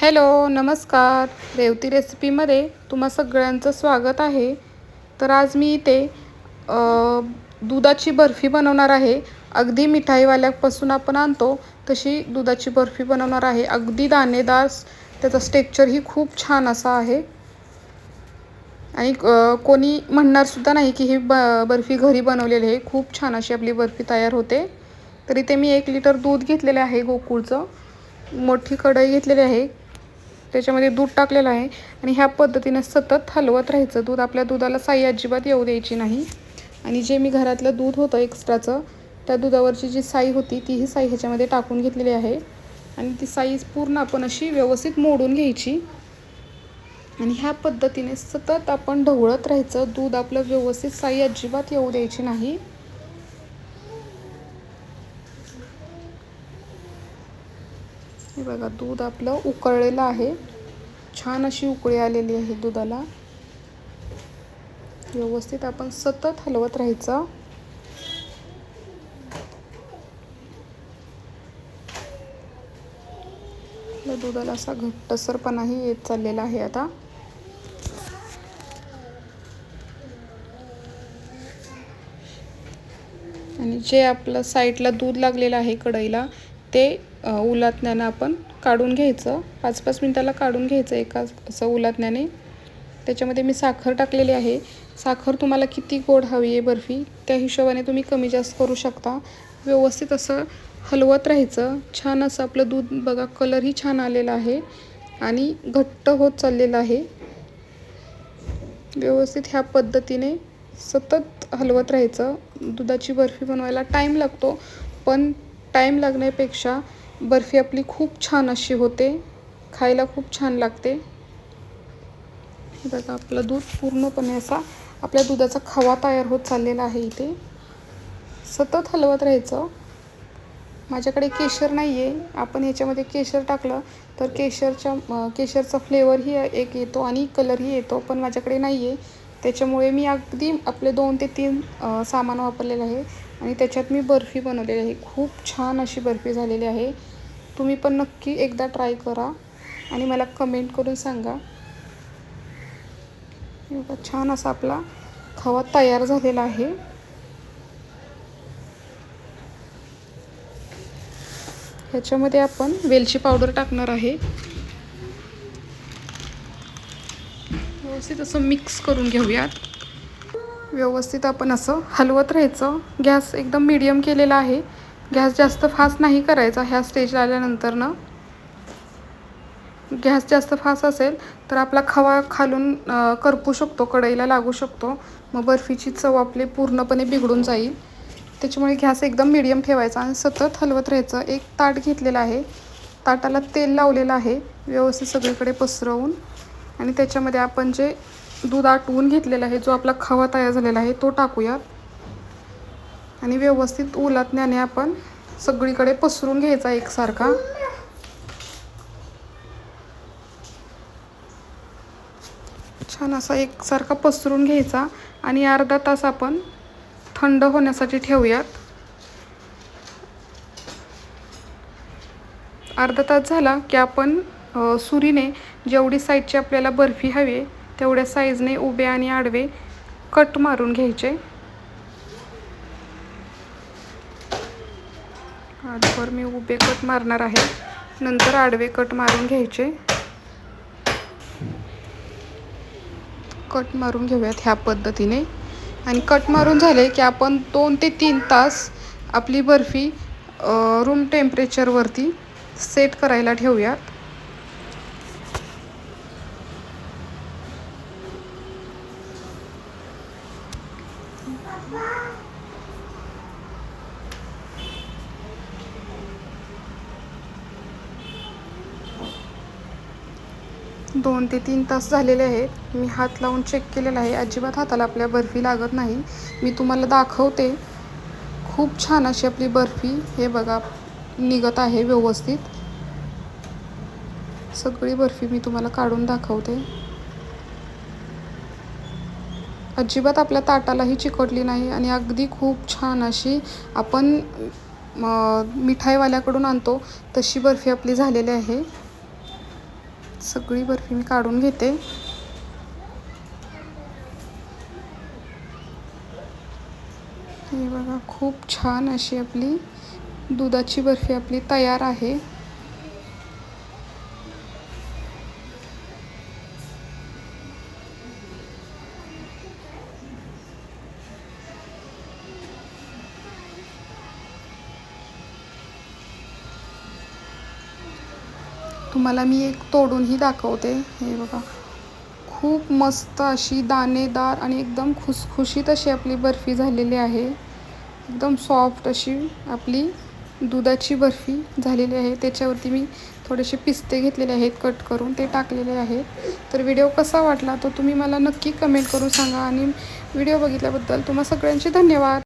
Hello, नमस्कार. रेवती रेसिपीमध्ये तुम्हा सगळ्यांचं स्वागत आहे. तर आज मी इथे अ, दुधाची बर्फी बनवणार आहे. अगदी मिठाईवाल्यापासून आपण आणतो तशी दुधाची बर्फी बनवणार आहे. अगदी दाणेदार, त्याचा टेक्स्चरही खूप छान असा आहे. आणि कोणी म्हणणारसुद्धा नाही की ही बर्फी घरी बनवलेली आहे. खूप छान अशी आपली बर्फी तयार होते. तर इथे मी 1 लिटर दूध घेतलेले आहे गोकुळचं. मोठी कढई घेतलेली आहे, त्याच्यामध्ये दूध टाकलेलं आहे आणि ह्या पद्धतीने सतत हलवत राहायचं. दूध, आपल्या दुधाला साई अजिबात येऊ द्यायची नाही. आणि जे मी घरातलं दूध होतं एक्स्ट्राचं, त्या दुधावरची जी साई होती तीही साई ह्याच्यामध्ये टाकून घेतलेली आहे. आणि ती साई पूर्ण आपण अशी व्यवस्थित मोडून घ्यायची आणि ह्या पद्धतीने सतत आपण ढवळत राहायचं. दूध आपलं व्यवस्थित साई अजिबात येऊ द्यायची नाही. हे बघा, दूध आपलं उकळलेलं आहे. छान अशी उकळी आलेली आहे दुधाला. व्यवस्थित आपण सतत हलवत राहायचं. आपल्या दुधाला असा घट्टसरपणाही येत चाललेला आहे आता. आणि जे आपलं साईडला दूध लागलेलं आहे कढईला, ते उलटण्यानं आपण काढून घ्यायचं. 5-5 मिनिटाला काढून घ्यायचं एका असं उलटण्याने. त्याच्यामध्ये मी साखर टाकलेली आहे. साखर तुम्हाला किती गोड हवी आहे बर्फी, त्या हिशोबाने तुम्ही कमी जास्त करू शकता. व्यवस्थित असं हलवत राहायचं. छान असं आपलं दूध बघा, कलरही छान आलेला आहे आणि घट्ट होत चाललेलं आहे. व्यवस्थित ह्या पद्धतीने सतत हलवत राहायचं. दुधाची बर्फी बनवायला टाईम लागतो, पण टाईम लागण्यापेक्षा बर्फी आपली खूप छान अशी होते, खायला खूप छान लागते. हे बघा, आपलं दूध पूर्णपणे असा आपल्या दुधाचा खवा तयार होत चाललेला आहे. इथे सतत हलवत राहायचं. माझ्याकडे केशर नाही आहे. आपण ह्याच्यामध्ये केशर टाकलं तर केशरचा फ्लेवरही एक येतो आणि कलरही येतो, पण माझ्याकडे नाही आहे. त्याच्यामुळे मी अगदी आपले 2 ते 3 सामान वापरलेलं आहे आणि त्याच्यात मी बर्फी बनवलेली आहे. खूप छान अशी बर्फी झालेली आहे. तुम्ही पण नक्की एकदा ट्राय करा आणि मला कमेंट करून सांगा. छान असा आपला खवा तयार झालेला आहे. ह्याच्यामध्ये आपण वेलची पावडर टाकणार आहे. व्यवस्थित असं मिक्स करून घेऊयात. व्यवस्थित आपण असं हलवत राहायचं. गॅस एकदम मीडियम केलेला आहे. गॅस जास्त फास्ट नाही करायचा. ह्या स्टेजला आल्यानंतर ना, गॅस जास्त फास्ट असेल तर आपला खवा खालून करपू शकतो, कढईला लागू शकतो. मग बर्फीची चव आपली पूर्णपणे बिघडून जाईल. त्याच्यामुळे गॅस एकदम मीडियम ठेवायचा आणि सतत हलवत राहायचं. एक ताट घेतलेलं आहे, ताटाला तेल लावलेलं आहे व्यवस्थित सगळीकडे पसरवून. आणि त्याच्यामध्ये आपण जे दूध आटवून घेतलेलं आहे, जो आपला खवा तयार झालेला आहे, तो टाकूयात. आणि व्यवस्थित उलटण्याने आपण सगळीकडे पसरून घ्यायचा एकसारखा. छान असा एकसारखा पसरून घ्यायचा आणि अर्धा तास आपण थंड होण्यासाठी ठेवूयात. अर्धा तास झाला की आपण सुरीने जेवढी साईजची आपल्याला बर्फी हवी आहे तेवढ्या साईजने उभे आणि आडवे कट मारून घ्यायचे. आधीवर मी उभे कट मारणार आहे, नंतर आडवे कट मारून घ्यायचे. कट मारून घेऊयात ह्या पद्धतीने. आणि कट मारून झाले की आपण 2 ते 3 तास आपली बर्फी रूम टेम्परेचरवरती सेट करायला ठेवूयात. दोन ते 3 तास झालेले आहेत. मी हात लावून चेक केलेला आहे. अजिबात हाताला आपल्या बर्फी लागत नाही. मी तुम्हाला दाखवते. खूप छान अशी आपली बर्फी हे बघा निघत आहे व्यवस्थित. सगळी बर्फी मी तुम्हाला काढून दाखवते. अजिबात आपल्या ताटालाही चिकटली नाही आणि अगदी खूप छान अशी आपण मिठाईवाल्याकडून आणतो तशी बर्फी आपली झालेली आहे. सगळी बर्फी मी काढून घेते. हे बघा, खूप छान अशी आपली दुधाची बर्फी आपली तयार आहे. तुम्हाला मी एक तोडूनही दाखवते. हे बघा, खूप मस्त अशी दाणेदार आणि एकदम खुसखुशीत अशी आपली बर्फी झालेली आहे. एकदम सॉफ्ट अशी आपली दुधाची बर्फी झालेली आहे. त्याच्यावरती मी थोडेसे पिस्ते घेतलेले आहेत कट करून, ते टाकलेले आहेत. तर व्हिडिओ कसा वाटला तो तुम्ही मला नक्की कमेंट करून सांगा आणि व्हिडिओ बघितल्याबद्दल तुम्हा सगळ्यांचे धन्यवाद.